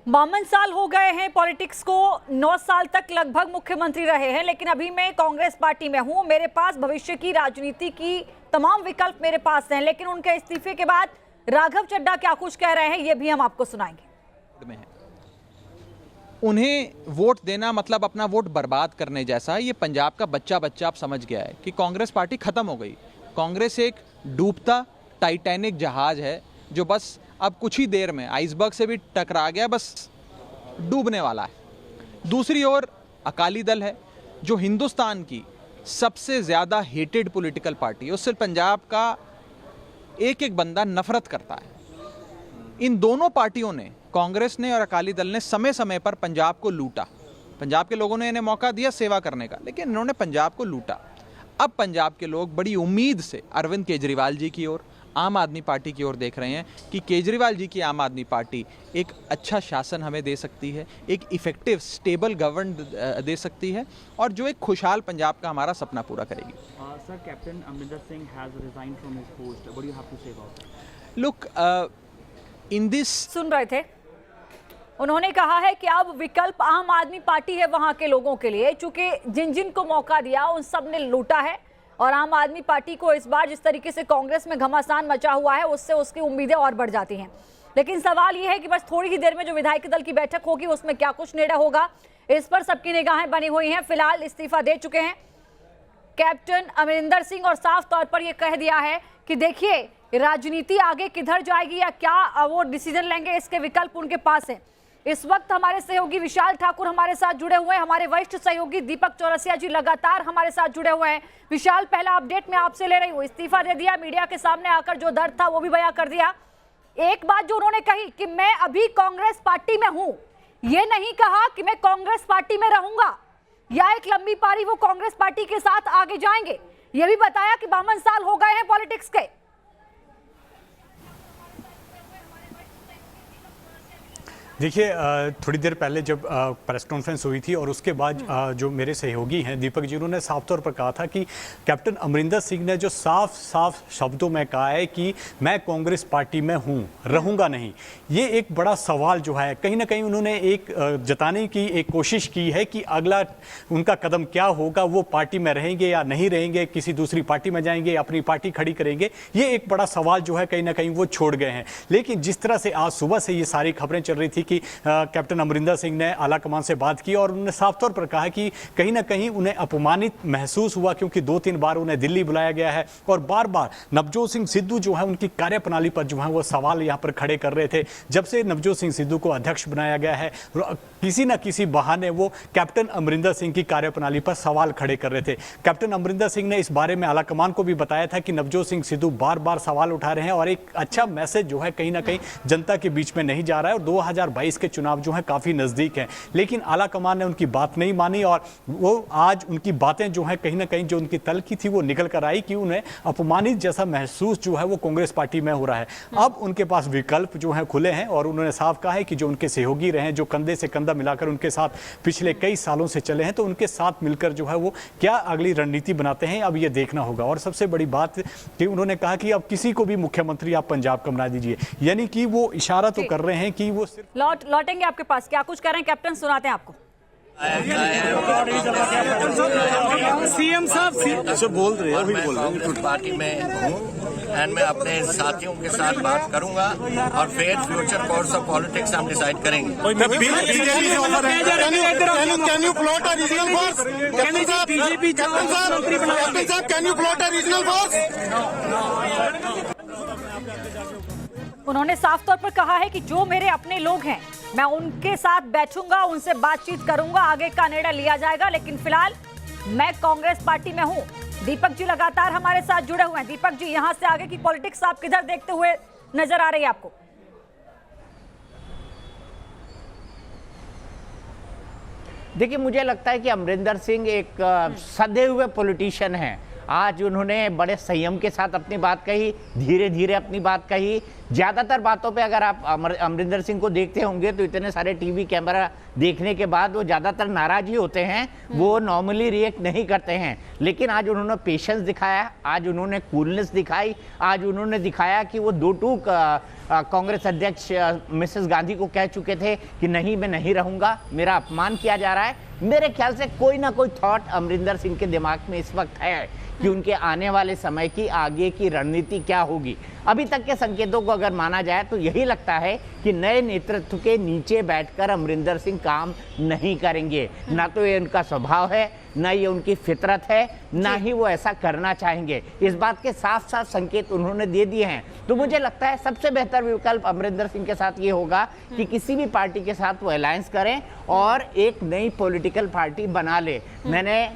52 साल हो गए हैं पॉलिटिक्स को, 9 साल तक लगभग मुख्यमंत्री रहे हैं, लेकिन अभी मैं कांग्रेस पार्टी में हूं। मेरे पास भविष्य की राजनीति की तमाम विकल्प मेरे पास हैं, लेकिन उनके इस्तीफे के बाद राघव चड्ढा क्या कुछ कह रहे हैं ये भी हम आपको सुनाएंगे। उन्हें वोट देना मतलब अपना वोट बर्बाद करने जैसा है। ये पंजाब का बच्चा आप समझ गया है कि कांग्रेस पार्टी खत्म हो गई। कांग्रेस एक डूबता टाइटैनिक जहाज है जो बस अब कुछ ही देर में आइसबर्ग से भी टकरा गया, बस डूबने वाला है। दूसरी ओर अकाली दल है जो हिंदुस्तान की सबसे ज़्यादा हेटेड पॉलिटिकल पार्टी है। उससे पंजाब का एक एक बंदा नफरत करता है। इन दोनों पार्टियों ने, कांग्रेस ने और अकाली दल ने, समय समय पर पंजाब को लूटा। पंजाब के लोगों ने इन्हें मौका दिया सेवा करने का, लेकिन इन्होंने पंजाब को लूटा। अब पंजाब के लोग बड़ी उम्मीद से अरविंद केजरीवाल जी की ओर, आम आदमी पार्टी की ओर देख रहे हैं कि केजरीवाल जी की आम आदमी पार्टी एक अच्छा शासन हमें दे सकती है, एक इफेक्टिव स्टेबल गवर्न दे सकती है और जो एक खुशहाल पंजाब का हमारा सपना पूरा करेगी। Sir, captain Amarinder Singh has resigned from his post, what do you have to say about it? Look, in this सुन रहे थे, उन्होंने कहा है कि अब विकल्प आम आदमी पार्टी है वहां के लोगों के लिए, चूंकि जिन जिन को मौका दिया उन सब ने लूटा है और आम आदमी पार्टी को इस बार जिस तरीके से कांग्रेस में घमासान मचा हुआ है उससे उसकी उम्मीदें और बढ़ जाती हैं। लेकिन सवाल यह है कि बस थोड़ी ही देर में जो विधायक दल की बैठक होगी उसमें क्या कुछ निर्णय होगा, इस पर सबकी निगाहें बनी हुई हैं। फिलहाल इस्तीफा दे चुके हैं कैप्टन अमरिंदर सिंह और साफ तौर पर यह कह दिया है कि देखिए राजनीति आगे किधर जाएगी या क्या वो डिसीजन लेंगे, इसके विकल्प उनके पास है। इस वक्त हमारे सहयोगी विशाल ठाकुर हमारे साथ जुड़े हुए हैं, हमारे वरिष्ठ सहयोगी दीपक चौरसिया जी लगातार हमारे साथ जुड़े हुए हैं। विशाल, पहला अपडेट मैं आपसे ले रही हूँ, इस्तीफा दे दिया, मीडिया के सामने आकर जो दर्द था वो भी बयां कर दिया। एक बात जो उन्होंने कही कि मैं अभी कांग्रेस पार्टी में हूं, ये नहीं कहा कि मैं कांग्रेस पार्टी में रहूंगा या एक लंबी पारी वो कांग्रेस पार्टी के साथ आगे जाएंगे। ये भी बताया कि 52 साल हो गए हैं पॉलिटिक्स के। देखिए, थोड़ी देर पहले जब प्रेस कॉन्फ्रेंस हुई थी और उसके बाद जो मेरे सहयोगी हैं दीपक जी, उन्होंने साफ तौर पर कहा था कि कैप्टन अमरिंदर सिंह ने जो साफ साफ शब्दों में कहा है कि मैं कांग्रेस पार्टी में हूं, रहूंगा नहीं। ये एक बड़ा सवाल जो है, कहीं ना कहीं उन्होंने एक जताने की एक कोशिश की है कि अगला उनका कदम क्या होगा, वो पार्टी में रहेंगे या नहीं रहेंगे, किसी दूसरी पार्टी में जाएंगे, अपनी पार्टी खड़ी करेंगे। ये एक बड़ा सवाल जो है कहीं ना कहीं वो छोड़ गए हैं। लेकिन जिस तरह से आज सुबह से ये सारी खबरें चल रही थी कि कैप्टन अमरिंदर सिंह ने आला कमान से बात की और उन्होंने साफ तौर पर कहा कि कहीं ना कहीं उन्हें अपमानित महसूस हुआ, क्योंकि 2-3 बार उन्हें दिल्ली बुलाया गया है और बार बार नवजोत सिंह सिद्धू जो है उनकी कार्यप्रणाली पर जो है वो सवाल यहां पर खड़े कर रहे थे। जब से नवजोत सिंह सिद्धू को अध्यक्ष बनाया गया है, किसी न किसी बहाने वो कैप्टन अमरिंदर सिंह की कार्यप्रणाली पर सवाल खड़े कर रहे थे। कैप्टन अमरिंदर सिंह ने इस बारे में आला कमान को भी बताया था कि नवजोत सिंह सिद्धू बार बार सवाल उठा रहे हैं और एक अच्छा मैसेज जो है कहीं ना कहीं जनता के बीच में नहीं जा रहा है और 2022 के चुनाव जो है काफी नजदीक हैं। लेकिन आला कमान ने उनकी बात नहीं मानी और वो आज उनकी बातें जो है कहीं ना कहीं जो उनकी तलखी थी वो निकल कर आई कि उन्हें अपमानित जैसा महसूस जो है वो कांग्रेस पार्टी में हो रहा है। अब उनके पास विकल्प जो है खुले हैं और उन्होंने साफ कहा है कि जो उनके सहयोगी रहे, जो कंधे से कंधा मिलाकर उनके साथ पिछले कई सालों से चले हैं, तो उनके साथ मिलकर जो है वो क्या अगली रणनीति बनाते हैं, अब ये देखना होगा। और सबसे बड़ी बात कि उन्होंने कहा कि अब किसी को भी मुख्यमंत्री आप पंजाब का बना दीजिए, यानी कि वो इशारा तो कर रहे हैं कि वो सिर्फ लौटेंगे आपके पास। क्या कुछ कह रहे हैं कैप्टन, सुनाते हैं आपको। सीएम साहब बोल रहे हैं पार्टी में हूँ एंड मैं अपने साथियों के साथ बात करूंगा और फिर फ्यूचर कोर्स ऑफ पॉलिटिक्स हम डिसाइड करेंगे। Can you plot a regional force? Captain साहब can you plot a regional force? उन्होंने साफ तौर पर कहा है कि जो मेरे अपने लोग हैं मैं उनके साथ बैठूंगा, उनसे बातचीत करूंगा, आगे का निर्णय लिया जाएगा, लेकिन फिलहाल मैं कांग्रेस पार्टी में हूं। दीपक जी लगातार हमारे साथ जुड़े हुए हैं। दीपक जी, यहां से आगे की पॉलिटिक्स आप किधर देखते हुए नजर आ रही है आपको? देखिए, मुझे लगता है कि अमरिंदर सिंह एक सधे हुए पॉलिटिशियन हैं। आज उन्होंने बड़े संयम के साथ अपनी बात कही, धीरे धीरे अपनी बात कही, ज़्यादातर बातों पे अगर आप अमरिंदर सिंह को देखते होंगे तो इतने सारे टीवी कैमरा देखने के बाद वो ज़्यादातर नाराज ही होते हैं, वो नॉर्मली रिएक्ट नहीं करते हैं। लेकिन आज उन्होंने पेशेंस दिखाया, आज उन्होंने कूलनेस दिखाई, आज उन्होंने दिखाया कि वो दो टूक कांग्रेस अध्यक्ष मिसेस गांधी को कह चुके थे कि नहीं, मैं नहीं रहूंगा, मेरा अपमान किया जा रहा है। मेरे ख्याल से कोई ना कोई थॉट अमरिंदर सिंह के दिमाग में इस वक्त है कि उनके आने वाले समय की आगे की रणनीति क्या होगी। अभी तक के संकेतों को अगर माना जाए तो यही लगता है कि नए नेतृत्व के नीचे बैठकर अमरिंदर सिंह काम नहीं करेंगे। ना तो ये उनका स्वभाव है, ना ये उनकी फितरत है, ना ही वो ऐसा करना चाहेंगे। इस बात के साफ साफ संकेत उन्होंने दे दिए हैं। तो मुझे लगता है सबसे बेहतर विकल्प अमरिंदर सिंह के साथ ये होगा कि किसी भी पार्टी के साथ वो अलायंस करें और एक नई पॉलिटिकल पार्टी बना ले।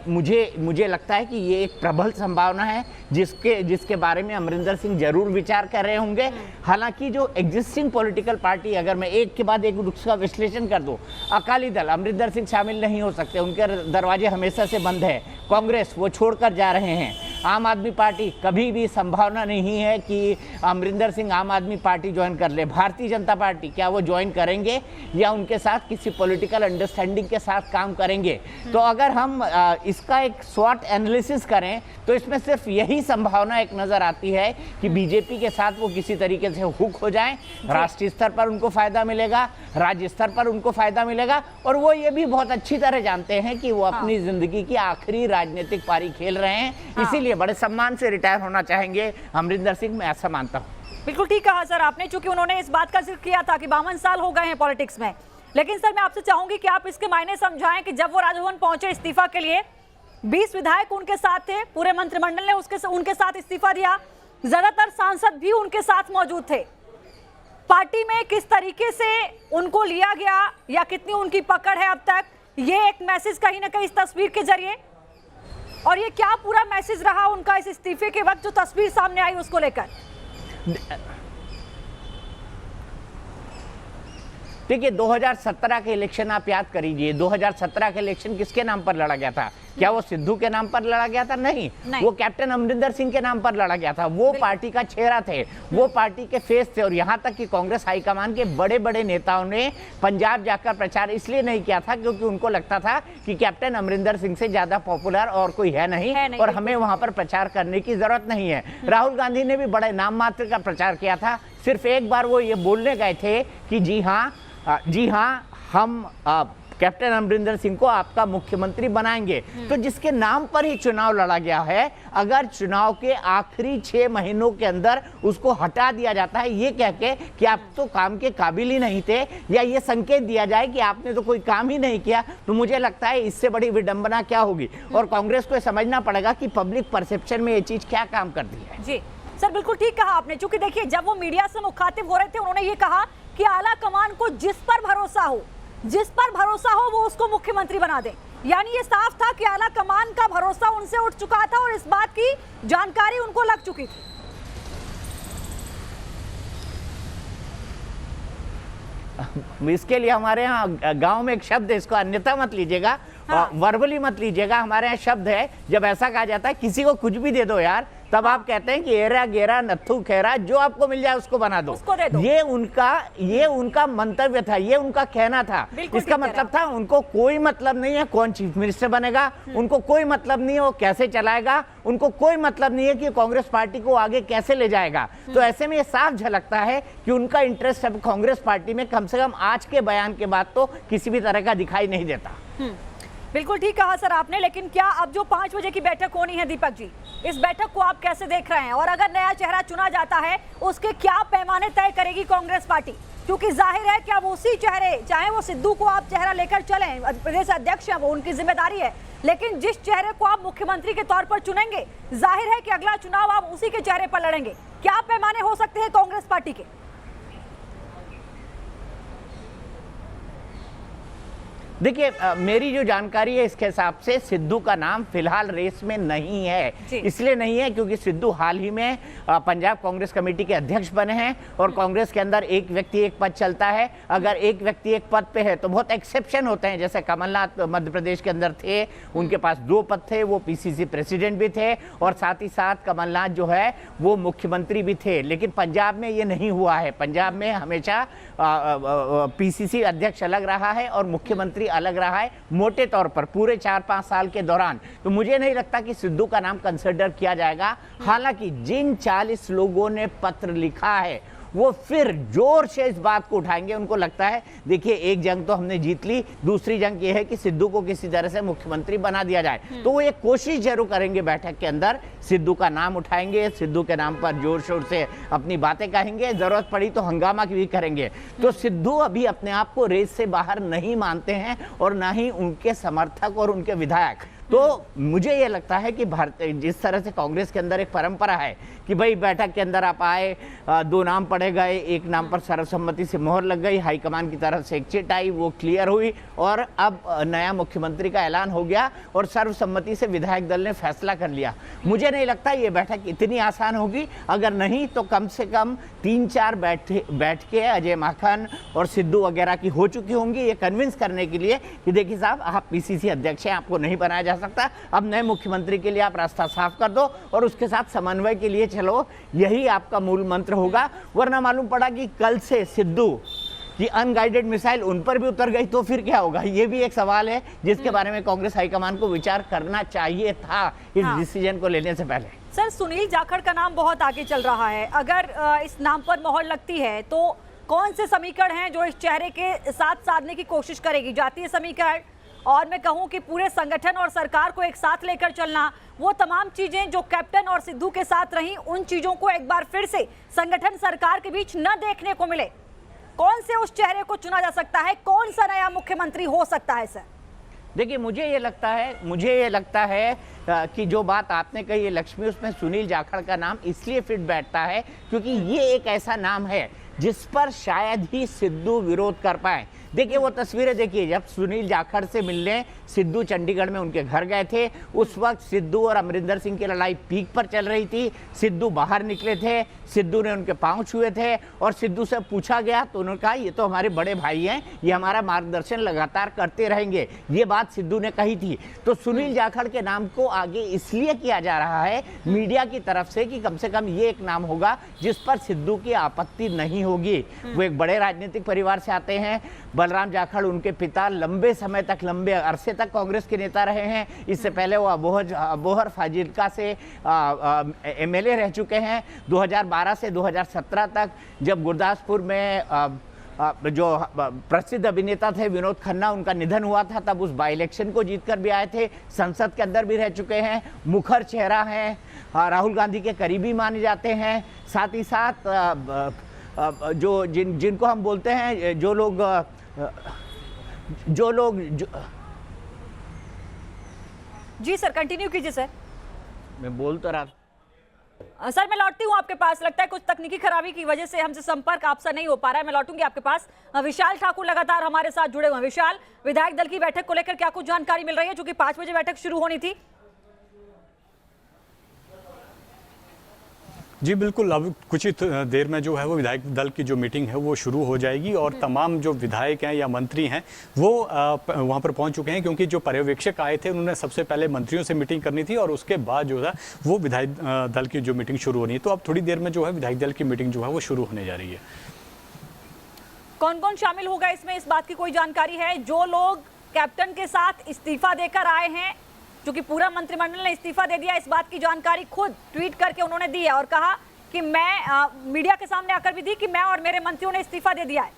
मुझे लगता है कि ये एक प्रबल संभावना है जिसके बारे में अमरिंदर सिंह जरूर विचार कर रहे होंगे। हालांकि जो एग्जिस्टिंग पॉलिटिकल पार्टी, अगर मैं एक के बाद एक उसका विश्लेषण कर दूं, अकाली दल, अमरिंदर सिंह शामिल नहीं हो सकते, उनके दरवाजे हमेशा से बंद है। कांग्रेस वो छोड़कर जा रहे हैं। आम आदमी पार्टी, कभी भी संभावना नहीं है कि अमरिंदर सिंह आम आदमी पार्टी ज्वाइन कर ले। भारतीय जनता पार्टी, क्या वो ज्वाइन करेंगे या उनके साथ किसी पॉलिटिकल अंडरस्टैंडिंग के साथ काम करेंगे? तो अगर हम इसका एक स्वॉट एनालिसिस करें तो इसमें सिर्फ यही संभावना एक नजर आती है कि बीजेपी के साथ वो किसी तरीके से हुक हो जाएं। राष्ट्रीय स्तर पर उनको फायदा मिलेगा, राज्य स्तर पर उनको फायदा मिलेगा, और वो ये भी बहुत अच्छी तरह जानते हैं कि वो अपनी जिंदगी की आखिरी राजनीतिक पारी खेल रहे हैं, इसीलिए बड़े सम्मान से रिटायर होना चाहेंगे अमरिंदर सिंह, मैं ऐसा मानता हूँ। बिल्कुल ठीक कहा सर आपने, चूंकि उन्होंने इस बात का जिक्र किया था कि 52 साल हो गए हैं पॉलिटिक्स में। लेकिन सर मैं आपसे चाहूंगी कि आप इसके मायने समझाएं कि जब वो राजभवन पहुंचे इस्तीफा के लिए, 20 विधायक उनके साथ थे, पूरे मंत्रिमंडल ने उनके साथ इस्तीफा दिया, ज्यादातर सांसद भी उनके साथ मौजूद थे। पार्टी में किस तरीके से उनको लिया गया या कितनी उनकी पकड़ है अब तक, ये एक मैसेज कहीं ना कहीं इस तस्वीर के जरिए, और ये क्या पूरा मैसेज रहा उनका इस इस्तीफे के वक्त जो तस्वीर सामने आई उसको लेकर? देखिए 2017 के इलेक्शन आप याद करिए, 2017 के इलेक्शन किसके नाम पर लड़ा गया था? क्या वो सिद्धू के नाम पर लड़ा गया था? नहीं। वो कैप्टन अमरिंदर सिंह के नाम पर लड़ा गया था। वो पार्टी का चेहरा थे, वो पार्टी के फेस थे, और यहाँ तक कि कांग्रेस हाईकमान के बड़े बड़े नेताओं ने पंजाब जाकर प्रचार इसलिए नहीं किया था क्योंकि उनको लगता था कि कैप्टन अमरिंदर सिंह से ज्यादा पॉपुलर और कोई है नहीं, और हमें वहां पर प्रचार करने की जरूरत नहीं है। राहुल गांधी ने भी बड़े नाम मात्र का प्रचार किया था। सिर्फ एक बार वो ये बोलने गए थे कि जी हाँ, हम कैप्टन अमरिंदर सिंह को आपका मुख्यमंत्री बनाएंगे। तो जिसके नाम पर ही चुनाव लड़ा गया है, अगर चुनाव के आखिरी 6 महीनों के अंदर उसको हटा दिया जाता है ये कह के कि आप तो काम के काबिल ही नहीं थे, या ये संकेत दिया जाए कि आपने तो कोई काम ही नहीं किया, तो मुझे लगता है इससे बड़ी विडंबना क्या होगी। और कांग्रेस को समझना पड़ेगा कि पब्लिक परसेप्शन में ये चीज क्या काम करती है। जी सर, बिल्कुल ठीक कहा आपने। चूंकि देखिए जब वो मीडिया से मुखातिब हो रहे थे, उन्होंने ये कहा कि आला कमान को जिस पर भरोसा हो वो उसको मुख्यमंत्री बना दे। यानी ये साफ था कि आला कमान का भरोसा उनसे उठ चुका था और इस बात की जानकारी उनको लग चुकी थी। इसके लिए हमारे यहाँ गांव में एक शब्द है, इसको अन्यथा मत लीजिएगा, वर्बली मत लीजिएगा। हमारे यहाँ शब्द है, जब ऐसा कहा जाता है किसी को कुछ भी दे दो यार, तब आप कहते हैं कि एरा गेरा नत्थू खेरा, जो आपको मिल जाए उसको बना दो, उसको दे दो। ये उनका मंतव्य था, ये उनका कहना था। इसका मतलब था उनको कोई मतलब नहीं है कौन चीफ मिनिस्टर बनेगा, उनको कोई मतलब नहीं है वो कैसे चलाएगा, उनको कोई मतलब नहीं है कि कांग्रेस पार्टी को आगे कैसे ले जाएगा। तो ऐसे में ये साफ झलकता है कि उनका इंटरेस्ट अब कांग्रेस पार्टी में कम से कम आज के बयान के बाद तो किसी भी तरह का दिखाई नहीं देता। बिल्कुल ठीक कहा सर आपने। लेकिन क्या अब जो 5 बजे की बैठक होनी है, दीपक जी, इस बैठक को आप कैसे देख रहे हैं? और अगर नया चेहरा चुना जाता है, उसके क्या पैमाने तय करेगी कांग्रेस पार्टी? क्योंकि जाहिर है कि अब उसी चेहरे, चाहे वो सिद्धू को आप चेहरा लेकर चलें, प्रदेश अध्यक्ष है वो, उनकी जिम्मेदारी है, लेकिन जिस चेहरे को आप मुख्यमंत्री के तौर पर चुनेंगे, जाहिर है कि अगला चुनाव आप उसी के चेहरे पर लड़ेंगे। क्या पैमाने हो सकते हैं कांग्रेस पार्टी के? देखिए मेरी जो जानकारी है इसके हिसाब से सिद्धू का नाम फिलहाल रेस में नहीं है। इसलिए नहीं है क्योंकि सिद्धू हाल ही में पंजाब कांग्रेस कमेटी के अध्यक्ष बने हैं और कांग्रेस के अंदर एक व्यक्ति एक पद चलता है। अगर एक व्यक्ति एक पद पे है तो बहुत एक्सेप्शन होते हैं, जैसे कमलनाथ मध्य प्रदेश के अंदर थे, उनके पास 2 पद थे, वो पीसीसी प्रेसिडेंट भी थे और साथ ही साथ कमलनाथ जो है वो मुख्यमंत्री भी थे। लेकिन पंजाब में ये नहीं हुआ है। पंजाब में हमेशा पीसीसी अध्यक्ष अलग रहा है और मुख्यमंत्री अलग रहा है मोटे तौर पर पूरे 4-5 साल के दौरान। तो मुझे नहीं लगता कि सिद्धू का नाम कंसिडर किया जाएगा। हालांकि जिन 40 लोगों ने पत्र लिखा है वो फिर जोर से इस बात को उठाएंगे। उनको लगता है देखिए एक जंग तो हमने जीत ली, दूसरी जंग ये है कि सिद्धू को किसी तरह से मुख्यमंत्री बना दिया जाए। तो वो एक कोशिश जरूर करेंगे, बैठक के अंदर सिद्धू का नाम उठाएंगे, सिद्धू के नाम पर जोर शोर से अपनी बातें कहेंगे, जरूरत पड़ी तो हंगामा भी करेंगे। तो सिद्धू अभी अपने आप को रेस से बाहर नहीं मानते हैं और ना ही उनके समर्थक और उनके विधायक। तो मुझे ये लगता है कि भारतीय जिस तरह से कांग्रेस के अंदर एक परंपरा है कि भाई बैठक के अंदर आप आए, 2 नाम पढ़े गए, एक नाम पर सर्वसम्मति से मोहर लग गई, हाईकमान की तरफ से एक चिट आई, वो क्लियर हुई और अब नया मुख्यमंत्री का ऐलान हो गया और सर्वसम्मति से विधायक दल ने फैसला कर लिया। मुझे नहीं लगता ये बैठक इतनी आसान होगी। अगर नहीं तो कम से कम 3-4 बैठकें अजय माकन और सिद्धू वगैरह की हो चुकी होंगी ये कन्विंस करने के लिए कि देखिए साहब आप पीसीसी अध्यक्ष हैं, आपको नहीं बनाया जा सकता, अब नए मुख्यमंत्री के लिए आप रास्ता साफ कर दो और उसके साथ समन्वय के लिए चलो, यही आपका मूल मंत्र होगा। वरना मालूम पड़ा कि कल से सिद्धू की अनगाइडेड मिसाइल उन पर भी उतर गई तो फिर क्या होगा? ये भी एक सवाल है जिसके बारे में कांग्रेस हाईकमान को विचार करना चाहिए था इस डिसीजन को लेने से पहले। सर सुनील जाखड़ का नाम बहुत आगे चल रहा है, अगर इस नाम पर मोहर लगती है तो कौन से समीकरण हैं जो इस चेहरे के साथ साधने की कोशिश करेगी? जातीय समीकरण और मैं कहूं कि पूरे संगठन और सरकार को एक साथ लेकर चलना, वो तमाम चीजें जो कैप्टन और सिद्धू के साथ रही, उन चीजों को एक बार फिर से संगठन सरकार के बीच न देखने को मिले। कौन से उस चेहरे को चुना जा सकता है? कौन सा नया मुख्यमंत्री हो सकता है सर? देखिए मुझे ये लगता है कि जो बात आपने कही है लक्ष्मी, उसमें सुनील जाखड़ का नाम इसलिए फिट बैठता है क्योंकि ये एक ऐसा नाम है जिस पर शायद ही सिद्धू विरोध कर पाए। देखिए वो तस्वीरें देखिए, जब सुनील जाखड़ से मिलने सिद्धू चंडीगढ़ में उनके घर गए थे, उस वक्त सिद्धू और अमरिंदर सिंह की लड़ाई पीक पर चल रही थी। सिद्धू बाहर निकले थे, सिद्धू ने उनके पांव छुए थे और सिद्धू से पूछा गया तो उन्होंने कहा ये तो हमारे बड़े भाई हैं, ये हमारा मार्गदर्शन लगातार करते रहेंगे, ये बात सिद्धू ने कही थी। तो सुनील जाखड़ के नाम को आगे इसलिए किया जा रहा है मीडिया की तरफ से कि कम से कम ये एक नाम होगा जिस पर सिद्धू की आपत्ति नहीं होगी। वो एक बड़े राजनीतिक परिवार से आते हैं। बलराम जाखड़ उनके पिता लंबे समय तक, लंबे अरसे तक कांग्रेस के नेता रहे हैं। इससे पहले वो अबोहर फाजिल्का से एमएलए रह चुके हैं 2012 से 2017 तक। जब गुरदासपुर में जो प्रसिद्ध अभिनेता थे विनोद खन्ना, उनका निधन हुआ था, तब उस बाई इलेक्शन को जीतकर भी आए थे। संसद के अंदर भी रह चुके हैं, मुखर चेहरा है, राहुल गांधी के करीबी माने जाते हैं। साथ ही साथ जो जिनको हम बोलते हैं जो लोग जी सर कंटिन्यू कीजिए सर। मैं बोल तो रहा सर मैं लौटती हूँ आपके पास, लगता है कुछ तकनीकी खराबी की वजह से हमसे संपर्क आपसे नहीं हो पा रहा है। मैं लौटूंगी आपके पास। विशाल ठाकुर लगातार हमारे साथ जुड़े हुए हैं। विशाल, विधायक दल की बैठक को लेकर क्या कुछ जानकारी मिल रही है, चूंकि 5 बजे बैठक शुरू होनी थी? जी बिल्कुल, अब कुछ ही देर में जो है वो विधायक दल की जो मीटिंग है वो शुरू हो जाएगी और तमाम जो विधायक हैं या मंत्री हैं वो वहाँ पर पहुँच चुके हैं, क्योंकि जो पर्यवेक्षक आए थे उन्होंने सबसे पहले मंत्रियों से मीटिंग करनी थी और उसके बाद जो है वो विधायक दल की जो मीटिंग शुरू होनी है। तो अब थोड़ी देर में जो है विधायक दल की मीटिंग जो है वो शुरू होने जा रही है। कौन कौन शामिल होगा इसमें, इस बात की कोई जानकारी है? जो लोग कैप्टन के साथ इस्तीफा देकर आए हैं, क्योंकि पूरा मंत्रिमंडल ने इस्तीफा दे दिया, इस बात की जानकारी खुद ट्वीट करके उन्होंने दी है और कहा कि मैं मीडिया के सामने आकर भी दी कि मैं और मेरे मंत्रियों ने इस्तीफा दे दिया है।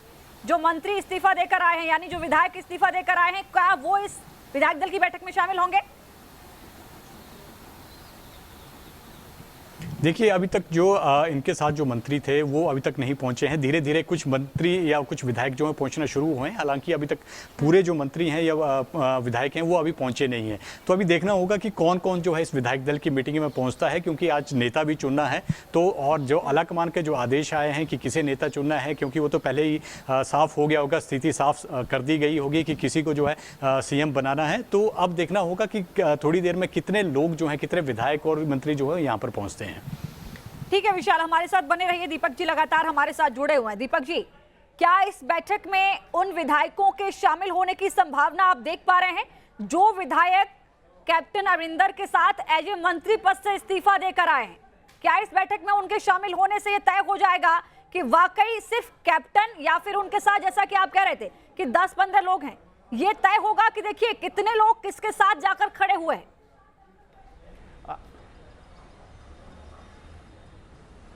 जो मंत्री इस्तीफा देकर आए हैं, यानी जो विधायक इस्तीफा देकर आए हैं, क्या वो इस विधायक दल की बैठक में शामिल होंगे? देखिए, अभी तक जो इनके साथ जो मंत्री थे वो अभी तक नहीं पहुंचे हैं। धीरे धीरे कुछ मंत्री या कुछ विधायक जो हैं पहुंचना शुरू हुए हैं, हालांकि अभी तक पूरे जो मंत्री हैं या विधायक हैं वो अभी पहुंचे नहीं हैं। तो अभी देखना होगा कि कौन कौन जो है इस विधायक दल की मीटिंग में पहुंचता है, क्योंकि आज नेता भी चुनना है। तो और जो आलाकमान के जो आदेश आए हैं कि किसे नेता चुनना है, क्योंकि वो तो पहले ही साफ हो गया होगा, स्थिति साफ कर दी गई होगी कि किसी को जो है सीएम बनाना है। तो अब देखना होगा कि थोड़ी देर में कितने लोग जो हैं, कितने विधायक और मंत्री जो है यहाँ पर पहुँचते हैं। ठीक है विशाल, हमारे साथ बने रहिए। दीपक जी लगातार हमारे साथ जुड़े हुए हैं। दीपक जी, क्या इस बैठक में उन विधायकों के शामिल होने की संभावना आप देख पा रहे हैं जो विधायक कैप्टन अमरिंदर के साथ एज ए मंत्री पद से इस्तीफा देकर आए हैं? क्या इस बैठक में उनके शामिल होने से यह तय हो जाएगा कि वाकई सिर्फ कैप्टन या फिर उनके साथ, जैसा कि आप कह रहे थे कि 10-15 लोग हैं, ये तय होगा कि देखिए कितने लोग किसके साथ जाकर खड़े हुए हैं?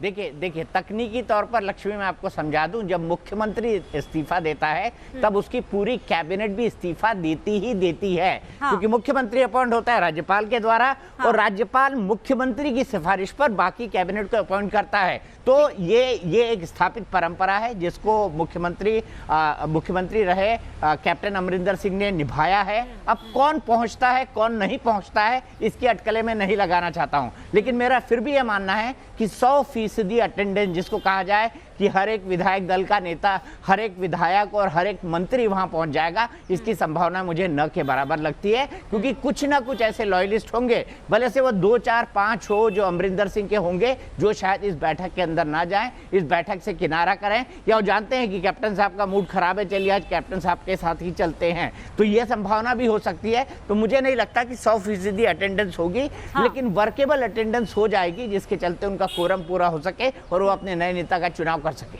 देखिए तकनीकी तौर पर लक्ष्मी मैं आपको समझा दूं, जब मुख्यमंत्री इस्तीफा देता है तब उसकी पूरी कैबिनेट भी इस्तीफा देती ही देती है। क्योंकि मुख्यमंत्री अपॉइंट होता है राज्यपाल के द्वारा और राज्यपाल मुख्यमंत्री की सिफारिश पर बाकी कैबिनेट को अपॉइंट करता है। तो ये एक स्थापित परंपरा है जिसको मुख्यमंत्री रहे कैप्टन अमरिंदर सिंह ने निभाया है। अब कौन पहुंचता है कौन नहीं पहुंचता है इसकी अटकलें मैं नहीं लगाना चाहता हूं, लेकिन मेरा फिर भी यह मानना है कि 100% अटेंडेंस जिसको कहा जाए कि हर एक विधायक दल का नेता, हर एक विधायक और हर एक मंत्री वहां पहुंच जाएगा, इसकी संभावना मुझे न के बराबर लगती है। क्योंकि कुछ ना कुछ ऐसे लॉयलिस्ट होंगे, भले से वो 2, 4, 5 हो, जो अमरिंदर सिंह के होंगे, जो शायद इस बैठक के अंदर ना जाएं, इस बैठक से किनारा करें, या वो जानते हैं कि कैप्टन साहब का मूड खराब है, चलिए आज कैप्टन साहब के साथ ही चलते हैं। तो ये संभावना भी हो सकती है। तो मुझे नहीं लगता कि 100% अटेंडेंस होगी, लेकिन वर्केबल अटेंडेंस हो जाएगी जिसके चलते उनका कोरम पूरा हो सके और वो अपने नए नेता का चुनाव कर सके।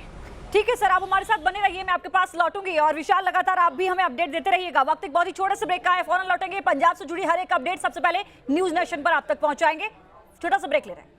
ठीक है सर, आप हमारे साथ बने रहिए, मैं आपके पास लौटूंगी। और विशाल, लगातार आप भी हमें अपडेट देते रहिएगा। वक्त एक बहुत ही छोटे से ब्रेक का है, फौरन लौटेंगे। पंजाब से जुड़ी हर एक अपडेट सबसे पहले न्यूज नेशन पर आप तक पहुंचाएंगे। छोटा सा ब्रेक ले रहे हैं।